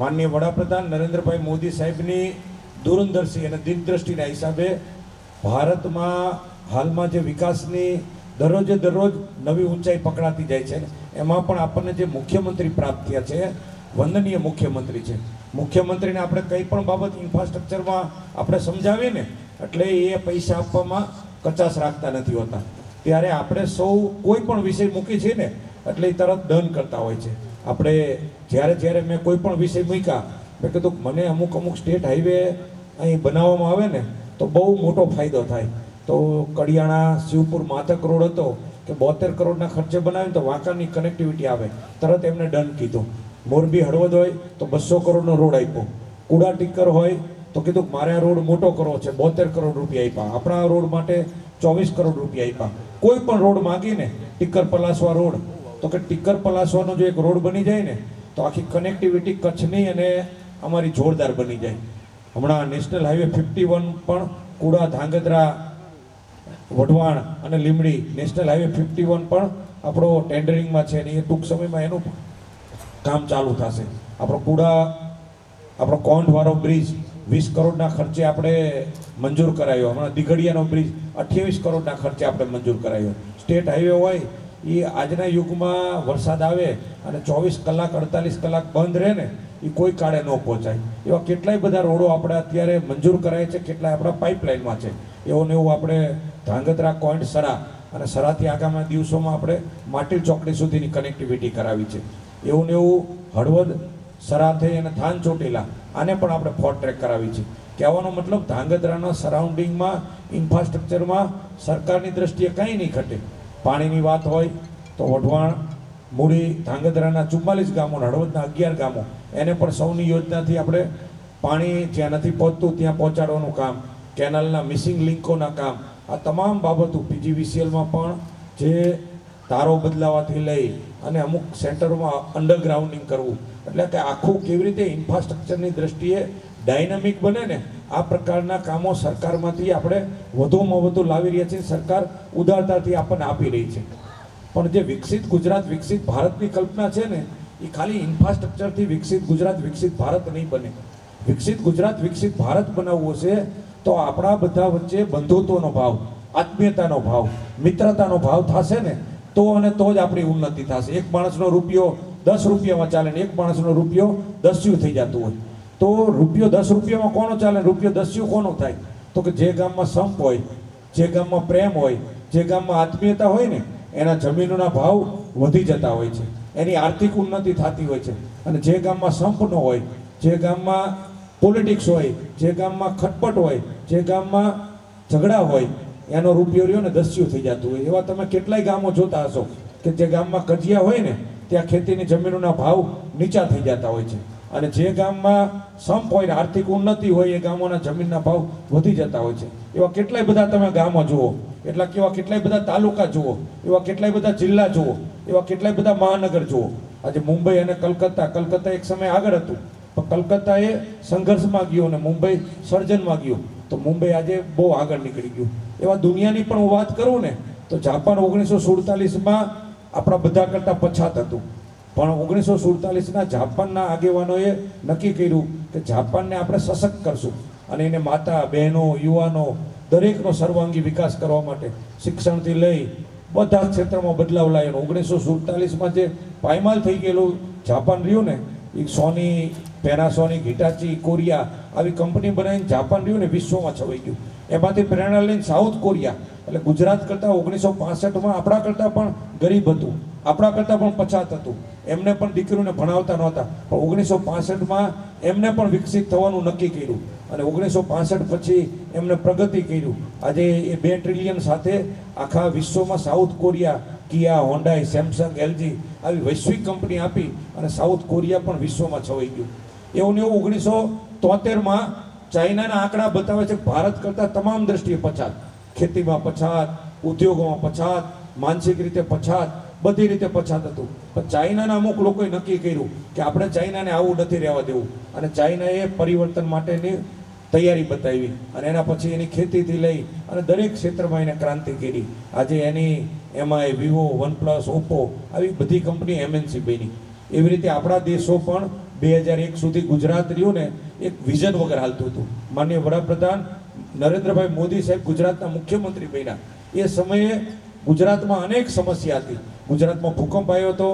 માનનીય વડાપ્રધાન નરેન્દ્રભાઈ મોદી સાહેબની દૂરંદર્શી અને દીર્ઘદ્રષ્ટિના હિસાબે ભારતમાં હાલમાં જે વિકાસની દરરોજે દરરોજ નવી ઊંચાઈ પકડાતી જાય છે, એમાં પણ આપણને જે મુખ્યમંત્રી પ્રાપ્ત થયા છે, વંદનીય મુખ્યમંત્રી છે. મુખ્યમંત્રીને આપણે કંઈ પણ બાબત ઇન્ફ્રાસ્ટ્રક્ચરમાં આપણે સમજાવીએ ને એટલે એ પૈસા આપવામાં કચાશ રાખતા નથી હોતા. ત્યારે આપણે સૌ કોઈ પણ વિષય મૂકી છીએ ને એટલે એ તરત ડન કરતા હોય છે. આપણે જ્યારે મેં કોઈ પણ વિષય મૂક્યા, મેં કીધું મને અમુક સ્ટેટ હાઈવે અહીં બનાવવામાં આવે ને તો બહુ મોટો ફાયદો થાય. તો કડિયાણા શિવપુર માતક રોડ હતો કે 72 કરોડના ખર્ચે બનાવીને તો વાંકાની કનેક્ટિવિટી આવે, તરત એમને ડન કીધું. મોરબી હળવદ હોય તો 200 કરોડનો રોડ આપ્યો. કુડા ટીકર હોય તો કીધું મારે આ રોડ મોટો કરવો છે, 72 કરોડ રૂપિયા આપ્યા. આપણા રોડ માટે 24 કરોડ રૂપિયા આપ્યા. કોઈ પણ રોડ માગીને ટીકર પલાસવા રોડ, તો કે ટીકર પલાસવાનો જો એક રોડ બની જાય ને તો આખી કનેક્ટિવિટી કચ્છની અને અમારી જોરદાર બની જાય. હમણાં નેશનલ હાઈવે 51 પણ કુડા ધાંગધ્રા વઢવાણ અને લીમડી નેશનલ હાઈવે 51 પણ આપણો ટેન્ડરિંગમાં છે અને એ ટૂંક સમયમાં એનું કામ ચાલુ થશે. આપણો કોંઢવાળો બ્રિજ 20 કરોડના ખર્ચે આપણે મંજૂર કરાયો. હમણાં દિઘડિયાનો બ્રિજ 28 કરોડના ખર્ચે આપણે મંજૂર કરાયો. સ્ટેટ હાઈવે હોય એ આજના યુગમાં વરસાદ આવે અને 24 કલાક 48 કલાક બંધ રહે ને એ કોઈ કાળે ન પહોંચાય. એવા કેટલાય બધા રોડો આપણે અત્યારે મંજૂર કરાય છે, કેટલાય આપણા પાઇપલાઇનમાં છે. એવું ને એવું આપણે ધાંગધ્રા કોઈન્ટ સરા અને સરાથી આગામી દિવસોમાં આપણે માટીલ ચોકડી સુધીની કનેક્ટિવિટી કરાવી છે. એવું ને એવું હળવદ સરા થઈ અને થાન ચોટીલા આને પણ આપણે 4 ટ્રેક કરાવી છે. કહેવાનો મતલબ ધાંગધ્રાના સરાઉન્ડિંગમાં ઇન્ફ્રાસ્ટ્રક્ચરમાં સરકારની દ્રષ્ટિએ કંઈ નહીં ઘટે. પાણીની વાત હોય તો વઢવાણ મૂળી ધાંગધ્રાના 44 ગામો, હળવદના 11 ગામો, એને પણ સૌની યોજનાથી આપણે પાણી જ્યાં નથી પહોંચતું ત્યાં પહોંચાડવાનું કામ, કેનાલના મિસિંગ લિંકોના કામ, આ તમામ બાબતો પીજીવીસીએલમાં પણ જે તારો બદલાવાથી લઈ અને અમુક સેન્ટરોમાં અંડરગ્રાઉન્ડિંગ કરવું, એટલે કે આખું કેવી રીતે ઇન્ફ્રાસ્ટ્રક્ચરની દ્રષ્ટિએ ડાયનામિક બને ને આ પ્રકારના કામો સરકારમાંથી આપણે વધુમાં વધુ લાવી રહ્યા છીએ. સરકાર ઉદારતાથી આપણને આપી રહી છે. પણ જે વિકસિત ગુજરાત વિકસિત ભારતની કલ્પના છે ને એ ખાલી ઇન્ફ્રાસ્ટ્રક્ચરથી વિકસિત ગુજરાત વિકસિત ભારત નહીં બને. વિકસિત ગુજરાત વિકસિત ભારત બનાવવું છે તો આપણા બધા વચ્ચે બંધુત્વનો ભાવ, આત્મીયતાનો ભાવ, મિત્રતાનો ભાવ થશે ને તો અને તો જ આપણી ઉન્નતિ થશે. એક માણસનો રૂપિયો 10 રૂપિયામાં ચાલે ને એક માણસનો રૂપિયો 10 થઈ જતું હોય તો રૂપિયો 10 રૂપિયામાં કોનો ચાલે, રૂપિયો 10 કોનો થાય? તો કે જે ગામમાં સંપ હોય, જે ગામમાં પ્રેમ હોય, જે ગામમાં આત્મીયતા હોય ને એના જમીનોના ભાવ વધી જતા હોય છે, એની આર્થિક ઉન્નતિ થતી હોય છે. અને જે ગામમાં સંપ ન હોય, જે ગામમાં પોલિટિક્સ હોય, જે ગામમાં ખટપટ હોય, જે ગામમાં ઝઘડા હોય, એનો રૂપિયો રહ્યો ને 10 થઈ જતું હોય. એવા તમે કેટલાય ગામો જોતા હશો કે જે ગામમાં કજિયા હોય ને ત્યાં ખેતીની જમીનોના ભાવ નીચા થઈ જતા હોય છે. અને જે ગામમાં સંપ હોય ને આર્થિક ઉન્નતિ હોય એ ગામોના જમીનના ભાવ વધી જતા હોય છે. એવા કેટલાય બધા તમે ગામો જુઓ, કેટલાય બધા તાલુકા જુઓ, એવા કેટલાય બધા જિલ્લા જુઓ, એવા કેટલાય બધા મહાનગર જુઓ. આજે મુંબઈ અને કલકત્તા એક સમય આગળ હતું પણ કલકત્તા એ સંઘર્ષમાં ગયો અને મુંબઈ સર્જનમાં ગયો તો મુંબઈ આજે બહુ આગળ નીકળી ગયું. એવા દુનિયાની પણ હું વાત કરું ને તો જાપાન 1947માં આપણા બધા કરતાં પછાત હતું, પણ 1947ના જાપાનના આગેવાનોએ નક્કી કર્યું કે જાપાનને આપણે સશક્ત કરશું અને એને માતા બહેનો યુવાનો દરેકનો સર્વાંગી વિકાસ કરવા માટે શિક્ષણથી લઈ બધા ક્ષેત્રમાં બદલાવ લાવ્યો. 1947માં જે પાયમાલ થઈ ગયેલું જાપાન રહ્યું ને એ સોની, પેનાસોનિક, હિટાચી, કોરિયા આવી કંપની બનાવીને જાપાન રહ્યું ને વિશ્વમાં છવાઈ ગયું. એમાંથી પ્રેરણા લઈને સાઉથ કોરિયા, એટલે ગુજરાત કરતાં 1965માં આપણા કરતાં પણ ગરીબ હતું, આપણા કરતાં પણ પછાત હતું, એમને પણ દીકરીઓને ભણાવતા નહોતા, પણ 1965માં એમને પણ વિકસિત થવાનું નક્કી કર્યું અને 1965 પછી એમને પ્રગતિ કર્યું. આજે એ 2 ટ્રિલિયન સાથે આખા વિશ્વમાં સાઉથ કોરિયા, કિયા, હોન્ડાઈ, સેમસંગ, એલજી આવી વૈશ્વિક કંપની આપી અને સાઉથ કોરિયા પણ વિશ્વમાં છવાઈ ગયું. એવું ને એવું 1973માં ચાઇનાના આંકડા બતાવે છે ભારત કરતાં તમામ દ્રષ્ટિએ પછાત, ખેતીમાં પછાત, ઉદ્યોગોમાં પછાત, માનસિક રીતે પછાત, બધી રીતે પછાત હતું. પણ ચાઇનાના અમુક લોકોએ નક્કી કર્યું કે આપણે ચાઇનાને આવું નથી રહેવા દેવું અને ચાઇનાએ પરિવર્તન માટેની તૈયારી બતાવી અને એના પછી એની ખેતીથી લઈ અને દરેક ક્ષેત્રમાં એને ક્રાંતિ કરી. આજે એની એમઆઈ, વિવો, વનપ્લસ, ઓપ્પો આવી બધી કંપની MNC બની. એવી રીતે આપણા દેશો પણ 2001 સુધી ગુજરાત રહ્યું ને એક વિઝન વગર હાલતું હતું. માનનીય વડાપ્રધાન નરેન્દ્રભાઈ મોદી સાહેબ ગુજરાતના મુખ્યમંત્રી બન્યા એ સમયે ગુજરાતમાં અનેક સમસ્યા હતી. ગુજરાતમાં ભૂકંપ આવ્યો હતો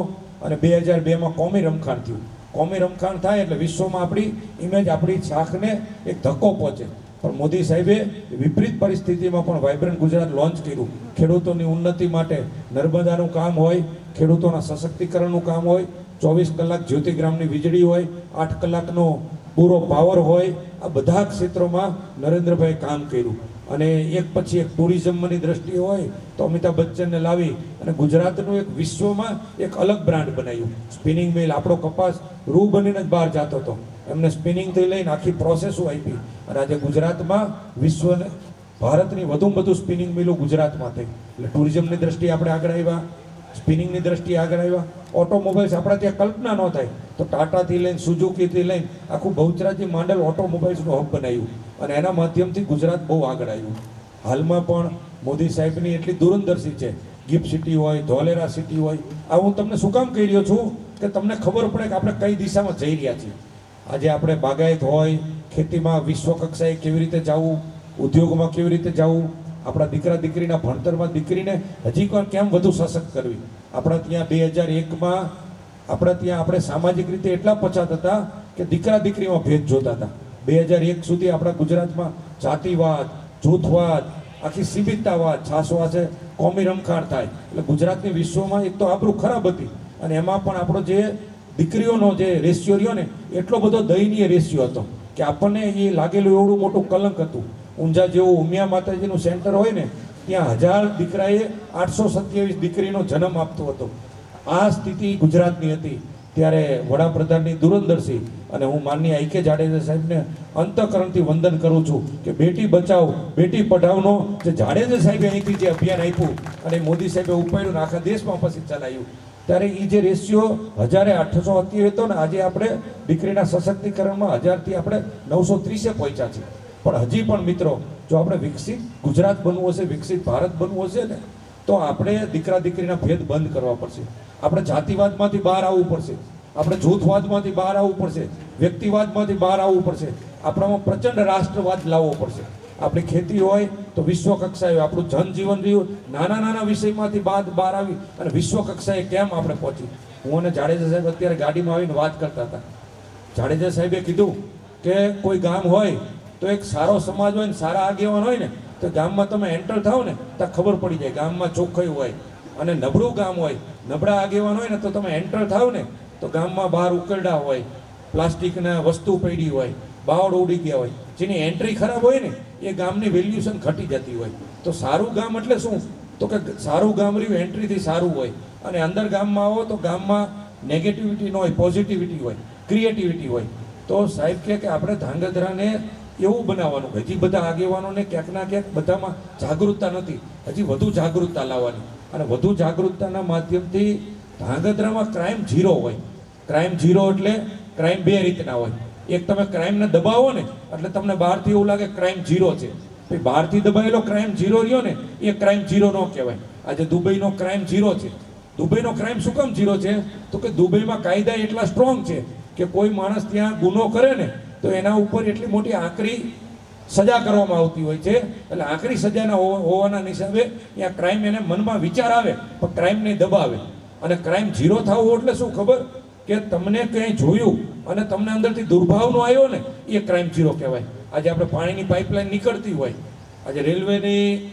અને 2002માં કોમી રમખાણ થયું. કોમી રમખાણ થાય એટલે વિશ્વમાં આપણી ઇમેજ, આપણી શાખને એક ધક્કો પહોંચે. પણ મોદી સાહેબે વિપરીત પરિસ્થિતિમાં પણ વાઇબ્રન્ટ ગુજરાત લોન્ચ કર્યું. ખેડૂતોની ઉન્નતિ માટે નર્મદાનું કામ હોય, ખેડૂતોના સશક્તિકરણનું કામ હોય, 24 કલાક જ્યોતિગ્રામની વીજળી હોય, 8 કલાકનો પૂરો પાવર હોય, આ બધા ક્ષેત્રોમાં નરેન્દ્રભાઈ કામ કર્યું. અને એક પછી એક ટુરિઝમની દ્રષ્ટિએ હોય તો અમિતાભ બચ્ચનને લાવી અને ગુજરાતનું એક વિશ્વમાં એક અલગ બ્રાન્ડ બનાવ્યું. સ્પિનિંગ મિલ, આપણો કપાસ રૂ બનીને જ બહાર જતો હતો, એમને સ્પિનિંગથી લઈને આખી પ્રોસેસો આપી અને આજે ગુજરાતમાં વિશ્વને ભારતની વધુમાં વધુ સ્પિનિંગ મિલો ગુજરાતમાં થઈ. એટલે ટુરિઝમની દ્રષ્ટિએ આપણે આગળ આવ્યા, સ્પિનિંગની દ્રષ્ટિએ આગળ આવ્યા. ઓટોમોબાઈલ્સ આપણા ત્યાં કલ્પના ન થાય તો ટાટાથી લઈને સુઝુકીથી લઈને આખું બહુચરાજી માંડલ ઓટોમોબાઈલ્સનું હબ બનાવ્યું અને એના માધ્યમથી ગુજરાત બહુ આગળ આવ્યું. હાલમાં પણ મોદી સાહેબની એટલી દૂરંદર્શી છે. ગિફ્ટ સિટી હોય, ધોલેરા સિટી હોય, આ હું તમને શું કામ કહી રહ્યો છું કે તમને ખબર પડે કે આપણે કઈ દિશામાં જઈ રહ્યા છીએ. આજે આપણે બાગાયત હોય, ખેતીમાં વિશ્વ કક્ષાએ કેવી રીતે જવું, ઉદ્યોગમાં કેવી રીતે જવું, આપણા દીકરા દીકરીના ભણતરમાં દીકરીને હજી પણ કેમ વધુ સશક્ત કરવી. આપણા ત્યાં 2001માં આપણે સામાજિક રીતે એટલા પછાત હતા કે દીકરા દીકરીમાં ભેદ જોતા હતા. 2001 સુધી આપણા ગુજરાતમાં જાતિવાદ, જૂથવાદ, આખી સીમિતતાવાદ, છાસવાસે કોમી રમખાણ થાય એટલે ગુજરાતની વિશ્વમાં એક તો આબરૂ ખરાબ હતી અને એમાં પણ આપણો જે દીકરીઓનો જે રેશિયો રહ્યો ને એટલો બધો દયનીય રેશિયો હતો કે આપણને એ લાગેલું એવડું મોટું કલંક હતું. ઊંઝા જેવું ઉમિયા માતાજીનું સેન્ટર હોય ને ત્યાં 1000 દીકરાએ 827 દીકરીનો જન્મ આપતો હતો. આ સ્થિતિ ગુજરાતની હતી. ત્યારે વડાપ્રધાનની દૂરંદર્શી અને હું માનનીય આઈ કે જાડેજા સાહેબને અંતઃકરણથી વંદન કરું છું કે બેટી બચાવો બેટી પઢાવનો જે જાડેજા સાહેબે અહીંથી જે અભિયાન આપ્યું અને મોદી સાહેબે ઉપાડ્યું આખા દેશમાં પછી ચલાવ્યું ત્યારે એ જે રેશિયો 1828 હતો ને આજે આપણે દીકરીના સશક્તિકરણમાં 1000થી આપણે 930 પહોંચ્યા છીએ. પણ હજી પણ મિત્રો જો આપણે વિકસિત ગુજરાત બનવું હશે, વિકસિત ભારત બનવું હશે ને તો આપણે દીકરા દીકરીના ભેદ બંધ કરવા પડશે. આપણે જાતિવાદમાંથી બહાર આવવું પડશે, આપણે જૂથવાદમાંથી બહાર આવવું પડશે, વ્યક્તિવાદમાંથી બહાર આવવું પડશે, આપણામાં પ્રચંડ રાષ્ટ્રવાદ લાવવો પડશે. આપણી ખેતી હોય તો વિશ્વ કક્ષાએ, આપણું જનજીવન રહ્યું નાના નાના વિષયમાંથી બહાર આવી અને વિશ્વ કક્ષાએ કેમ આપણે પહોંચી. હું અને જાડેજા સાહેબ અત્યારે ગાડીમાં આવીને વાત કરતા હતા. જાડેજા સાહેબે કીધું કે કોઈ ગામ હોય તો એક સારો સમાજ હોય ને સારા આગેવાન હોય ને તો ગામમાં તમે એન્ટર થાવ ને તો ખબર પડી જાય ગામમાં ચોખ્ખાઈ હોય. અને નબળું ગામ હોય, નબળા આગેવાન હોય ને તો તમે એન્ટર થાવ ને તો ગામમાં બહાર ઉકરડા હોય, પ્લાસ્ટિકના વસ્તુ પડી હોય, બાવળ ઉડી ગયા હોય, જેની એન્ટ્રી ખરાબ હોય ને એ ગામની વેલ્યુશન ઘટી જતી હોય. તો સારું ગામ એટલે શું તો કે સારું ગામ રહ્યું એન્ટ્રીથી સારું હોય અને અંદર ગામમાં આવો તો ગામમાં નેગેટિવિટી ન હોય, પોઝિટિવિટી હોય, ક્રિએટિવિટી હોય. તો સાહેબ કે આપણે ધાંગધ્રાને એવું બનાવવાનું કે હજી બધા આગેવાનોને ક્યાંક ના ક્યાંક બધામાં જાગૃતતા નથી, હજી વધુ જાગૃતતા લાવવાની અને વધુ જાગૃતતાના માધ્યમથી ધાંગધ્રામાં ક્રાઇમ ઝીરો હોય. ક્રાઇમ ઝીરો એટલે ક્રાઇમ બે રીતના હોય. એક તમે ક્રાઇમને દબાવો ને એટલે તમને બહારથી એવું લાગે ક્રાઇમ ઝીરો છે, પછી બહારથી દબાયેલો ક્રાઇમ ઝીરો રહ્યો ને એ ક્રાઇમ ઝીરો ન કહેવાય. આજે દુબઈનો ક્રાઇમ ઝીરો છે. દુબઈનો ક્રાઇમ શું કામ ઝીરો છે તો કે દુબઈમાં કાયદા એટલા સ્ટ્રોંગ છે કે કોઈ માણસ ત્યાં ગુનો કરે ને તો એના ઉપર એટલી મોટી આકરી સજા કરવામાં આવતી હોય છે. એટલે આકરી સજાના હોવાના હિસાબે ત્યાં ક્રાઇમ એને મનમાં વિચાર આવે પણ ક્રાઇમને દબાવે. અને ક્રાઇમ ઝીરો થવું એટલે શું ખબર કે તમને કંઈ જોયું અને તમને અંદરથી દુર્ભાવનો આવ્યો ને એ ક્રાઇમ ઝીરો કહેવાય. આજે આપણે પાણીની પાઇપલાઇન નીકળતી હોય, આજે રેલવેની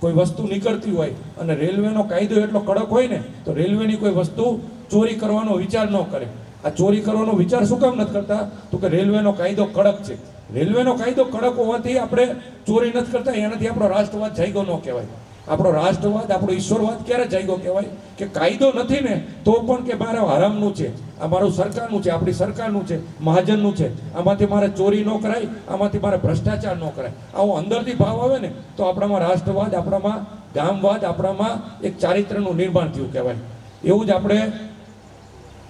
કોઈ વસ્તુ નીકળતી હોય અને રેલવેનો કાયદો એટલો કડક હોય ને તો રેલવેની કોઈ વસ્તુ ચોરી કરવાનો વિચાર ન કરે. આ ચોરી કરવાનો વિચાર શું કામ નથી કરતા તો કે રેલવેનો કાયદો કડક છે. રેલવેનો કાયદો કડક હોવાથી આપણે ચોરી નથી કરતા, એનાથી આપણો રાષ્ટ્રવાદ જાગ્યો ન કહેવાય. આપણો રાષ્ટ્રવાદ, આપણો ઈશ્વરવાદ ક્યારે જાગ્યો કહેવાય કે કાયદો નથી ને તો પણ કે મારે હરામનું છે, આ મારું સરકારનું છે, આપણી સરકારનું છે, મહાજનનું છે, આમાંથી મારે ચોરી ન કરાય, આમાંથી મારે ભ્રષ્ટાચાર ન કરાય. આવો અંદરથી ભાવ આવે ને તો આપણામાં રાષ્ટ્રવાદ, આપણામાં ગામવાદ, આપણામાં એક ચારિત્રનું નિર્માણ થયું કહેવાય. એવું જ આપણે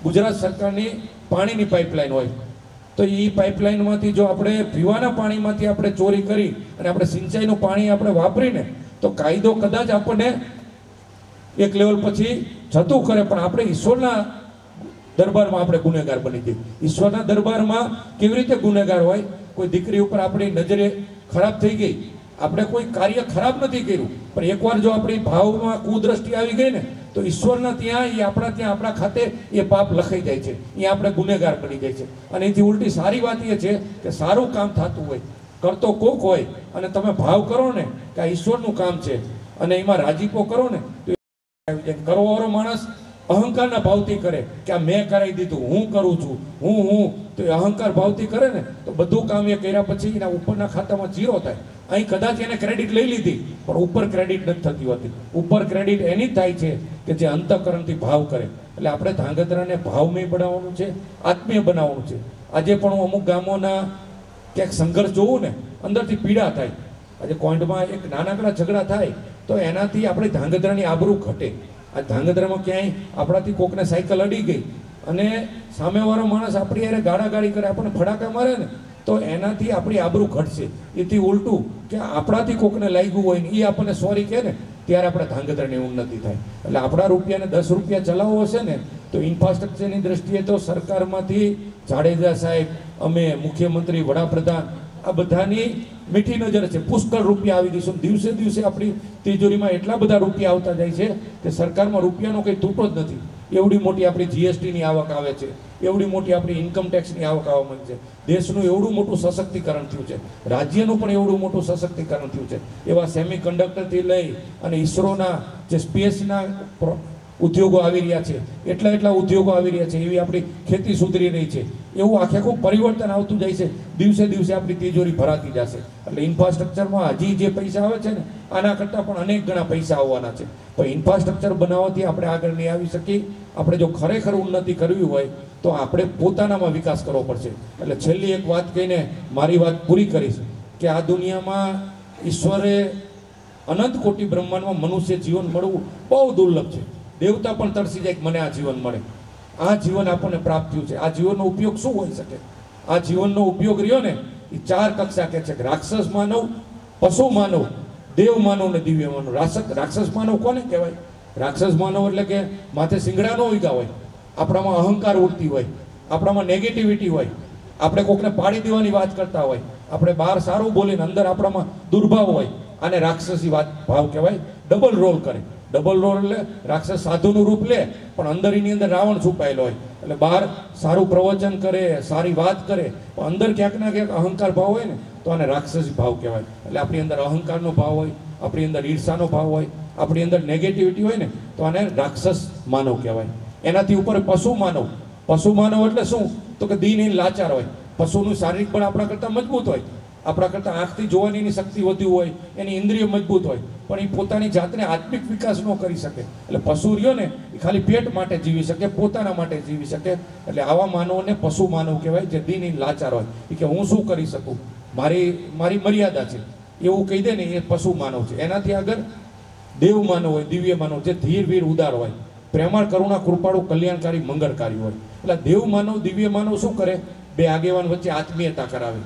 ગુજરાત સરકારની પાણીની પાઇપલાઇન હોય તો એ પાઇપલાઇનમાંથી જો આપણે પીવાના પાણીમાંથી આપણે ચોરી કરી અને આપણે સિંચાઈનું પાણી આપણે વાપરીને તો કાયદો કદાચ આપણને એક લેવલ પછી જતું કરે પણ આપણે ઈશ્વરના દરબારમાં આપણે ગુનેગાર બની જઈએ. ઈશ્વરના દરબારમાં કેવી રીતે ગુનેગાર હોય? કોઈ દીકરી ઉપર આપણી નજરે ખરાબ થઈ ગઈ, આપણે કોઈ કાર્ય ખરાબ નથી કર્યું, પણ એકવાર જો આપણી ભાવમાં કુદ્રષ્ટિ આવી ગઈ ને તો ઈશ્વરના ત્યાં એ આપણા ત્યાં આપણા ખાતે એ પાપ લખાઈ જાય છે, એ આપણે ગુનેગાર બની જાય છે. અને એથી ઉલટી સારી વાત એ છે કે સારું કામ થતું હોય, કરતો કોક હોય, અને તમે ભાવ કરો ને કે આ ઈશ્વરનું કામ છે અને એમાં રાજીપો કરો ને તો કરવાવાળો માણસ અહંકારના ભાવથી કરે કે આ મેં કરાવી દીધું, હું કરું છું, હું તો એ અહંકાર ભાવથી કરે ને તો બધું કામ એ કર્યા પછી એના ઉપરના ખાતામાં 0 થાય. અહીં કદાચ એને ક્રેડિટ લઈ લીધી પણ ઉપર ક્રેડિટ નથી થતી હોતી. ઉપર ક્રેડિટ એની જ થાય છે કે જે અંતઃકરણથી ભાવ કરે. એટલે આપણે ધાંગધ્રાને ભાવમય બનાવવાનું છે, આત્મીય બનાવવાનું છે. આજે પણ હું અમુક ગામોના ક્યાંક સંઘર્ષ જોઉં ને અંદરથી પીડા થાય. આજે કોઈન્ટમાં એક નાનકડા ઝઘડા થાય તો એનાથી આપણી ધાંગધ્રાની આબરૂ ઘટે. આ ધાંગધ્રામાં ક્યાંય આપણાથી કોકને સાયકલ અડી ગઈ અને સામેવાળો માણસ આપણી યારે ગાળાગાળી કરે, આપણને ફડાકા મારે ને તો એનાથી આપણી આબરૂ ઘટશે. એથી ઉલટું કે આપણાથી કોકને લાગ્યું હોય ને એ આપણને સોરી કહે ને ત્યારે આપણે ધાંગધ્રાની ઉન્નતિ થાય. એટલે આપણા રૂપિયાને 10 રૂપિયા ચલાવવો હશે ને તો ઇન્ફ્રાસ્ટ્રક્ચરની દ્રષ્ટિએ તો સરકારમાંથી જાડેજા સાહેબ, અમે, મુખ્યમંત્રી, વડાપ્રધાન, આ બધાની મીઠી નજર છે. પુષ્કળ રૂપિયા આવી ગઈ છે. દિવસે દિવસે આપણી તિજોરીમાં એટલા બધા રૂપિયા આવતા જાય છે કે સરકારમાં રૂપિયાનો કંઈ તૂટો જ નથી. એવડી મોટી આપણી જીએસટીની આવક આવે છે, એવડી મોટી આપણી ઇન્કમ ટેક્સની આવક આવવા માંડી છે. દેશનું એવડું મોટું સશક્તિકરણ થયું છે, રાજ્યનું પણ એવડું મોટું સશક્તિકરણ થયું છે. એવા સેમી કન્ડક્ટરથી લઈ અને ઈસરોના જે સ્પેસના ઉદ્યોગો આવી રહ્યા છે, એટલા ઉદ્યોગો આવી રહ્યા છે, એવી આપણી ખેતી સુધરી રહી છે. એવું આખું પરિવર્તન આવતું જાય છે. દિવસે દિવસે આપણી તિજોરી ભરાતી જશે. એટલે ઇન્ફ્રાસ્ટ્રક્ચરમાં હજી જે પૈસા આવે છે ને આના કરતાં પણ અનેક ગણા પૈસા આવવાના છે. પણ ઇન્ફ્રાસ્ટ્રક્ચર બનાવવાથી આપણે આગળ નહીં આવી શકીએ. આપણે જો ખરેખર ઉન્નતિ કરવી હોય તો આપણે પોતાનામાં વિકાસ કરવો પડશે. એટલે છેલ્લી એક વાત કહીને મારી વાત પૂરી કરીશ કે આ દુનિયામાં ઈશ્વરે અનંત કોટી બ્રહ્માંડમાં મનુષ્ય જીવન મળવું બહુ દુર્લભ છે. દેવતા પણ તરસી જાય કે મને આ જીવન મળે. આ જીવન આપણને પ્રાપ્ત થયું છે. આ જીવનનો ઉપયોગ શું હોઈ શકે? આ જીવનનો ઉપયોગ રહ્યો ને એ 4 કક્ષા કહે છે કે રાક્ષસ માનવ, પશુ માનવ, દેવ માનવ ને દિવ્ય માનવ. રાક્ષસ માનવ કોને કહેવાય? રાક્ષસ માનવ એટલે કે માથે શિંગડા ન ઉગ્યા હોય, આપણામાં અહંકાર ઉઠતી હોય, આપણામાં નેગેટિવિટી હોય, આપણે કોકને પાડી દેવાની વાત કરતા હોય, આપણે બહાર સારું બોલીને અંદર આપણામાં દુર્ભાવ હોય. આને રાક્ષસી વાત ભાવ કહેવાય. ડબલ રોલ કરે. ડબલ રોલ એટલે રાક્ષસ સાધુનું રૂપ લે પણ અંદર એની અંદર રાવણ છુપાયેલો હોય. એટલે બહાર સારું પ્રવચન કરે, સારી વાત કરે, પણ અંદર ક્યાંક ના ક્યાંક અહંકાર ભાવ હોય ને તો આને રાક્ષસી ભાવ કહેવાય. એટલે આપણી અંદર અહંકારનો ભાવ હોય, આપણી અંદર ઈર્ષાનો ભાવ હોય, આપણી અંદર નેગેટિવિટી હોય ને તો આને રાક્ષસ માનવ કહેવાય. એનાથી ઉપર પશુ માનવ. પશુ માનવ એટલે શું? તો કે દીનહીન લાચાર હોય. પશુનું શારીરિક બળ આપણા કરતાં મજબૂત હોય, આપણા કરતાં આંખથી જોવાની એની શક્તિ વધુ હોય, એની ઇન્દ્રિય મજબૂત હોય, પણ એ પોતાની જાતને આત્મિક વિકાસ ન કરી શકે. એટલે પશુ રહ્યો ને એ ખાલી પેટ માટે જીવી શકે, પોતાના માટે જીવી શકે. એટલે આવા માનવોને પશુ માનવ કહેવાય, જે દીનહીન લાચાર હોય. એ કે હું શું કરી શકું, મારી મર્યાદા છે એવું કહી દે ને એ પશુ માનવ છે. એનાથી આગળ દેવ માનવ હોય, દિવ્ય માનવ, જે ધીર વીર ઉદાર હોય, પ્રેમાળ, કરુણા, કૃપાળુ, કલ્યાણકારી, મંગળકારી હોય. એટલે દેવ માનવ, દિવ્ય માનવ શું કરે? બે આગેવાન વચ્ચે આત્મીયતા કરાવે,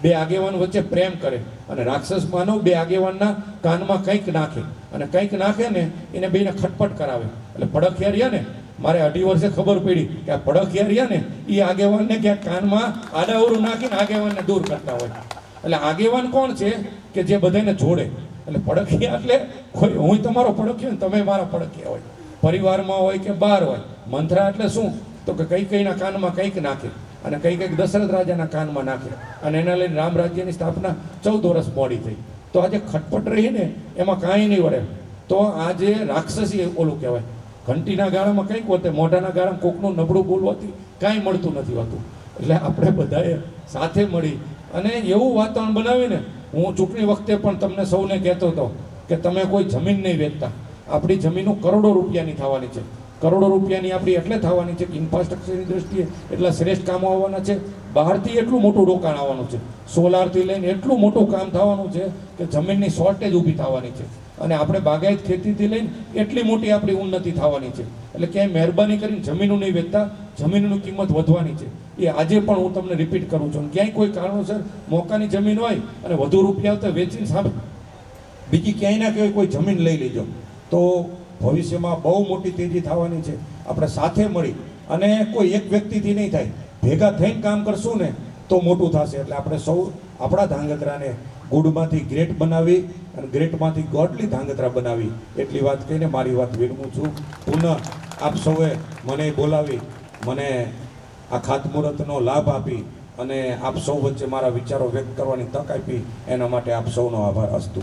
બે આગેવાન વચ્ચે પ્રેમ કરે. અને રાક્ષસ માનવ બે આગેવાનના કાનમાં કંઈક નાખે, અને કંઈક નાખે ને એને બેને ખટપટ કરાવે. એટલે પડખિયા રહ્યા ને, મારે 2.5 વર્ષે ખબર પડી કે આ પડખિયા રહ્યા ને એ આગેવાનને ક્યાંક કાનમાં આડાવરું નાખીને આગેવાનને દૂર કરતા હોય. એટલે આગેવાન કોણ છે? કે જે બધાને જોડે. એટલે પડખિયા એટલે કોઈ હું તમારો પડખિયો ને તમે મારા પડખિયા હોય, પરિવારમાં હોય કે બહાર હોય. મંથરા એટલે શું? તો કે કઈકઈના કાનમાં કંઈક નાખે, અને કંઈક દશરથ રાજાના કાનમાં નાખે, અને એના લઈને રામ રાજ્યની સ્થાપના 14 વર્ષ મોડી થઈ. તો આજે ખટપટ રહી ને એમાં કાંઈ નહીં વળે. તો આજે રાક્ષસી ઓલું કહેવાય. ઘંટીના ગાળામાં કંઈક હોતે, મોઢાના ગાળામાં કોકનું નબળું બોલવાથી કાંઈ મળતું નથી હોતું. એટલે આપણે બધાએ સાથે મળી અને એવું વાતાવરણ બનાવીને, હું ચૂંટણી વખતે પણ તમને સૌને કહેતો હતો કે તમે કોઈ જમીન નહીં વેચતા. આપણી જમીનો કરોડો રૂપિયાની થવાની છે. કરોડો રૂપિયાની આપણી એટલે થવાની છે કે ઇન્ફ્રાસ્ટ્રક્ચરની દ્રષ્ટિએ એટલા શ્રેષ્ઠ કામો આવવાના છે. બહારથી એટલું મોટું રોકાણ આવવાનું છે, સોલારથી લઈને એટલું મોટું કામ થવાનું છે કે જમીનની શોર્ટેજ ઊભી થવાની છે. અને આપણે બાગાયત ખેતીથી લઈને એટલી મોટી આપણી ઉન્નતિ થવાની છે. એટલે ક્યાંય મહેરબાની કરીને જમીનું નહીં વેચતા, જમીનની કિંમત વધવાની છે. એ આજે પણ હું તમને રિપીટ કરું છું. ક્યાંય કોઈ કારણોસર મોકાની જમીન હોય અને વધુ રૂપિયા આવતા વેચીને સામે બીજી ક્યાંય ના ક્યાંય કોઈ જમીન લઈ લેજો, તો ભવિષ્યમાં બહુ મોટી તેજી થવાની છે. આપણે સાથે મળી અને કોઈ એક વ્યક્તિથી નહીં થાય, ભેગા થઈને કામ કરશું ને તો મોટું થશે. એટલે આપણે સૌ આપણા ધાંગધ્રાને ગુડમાંથી ગ્રેટ બનાવી અને ગ્રેટમાંથી ગોડલી ધાંગધ્રા બનાવી એટલી વાત કહીને મારી વાત વિરમું છું. પુનઃ આપ સૌએ મને બોલાવી, મને આ ખાતમુહૂર્તનો લાભ આપી અને આપ સૌ વચ્ચે મારા વિચારો વ્યક્ત કરવાની તક આપી, એના માટે આપ સૌનો આભાર. અસ્તુ.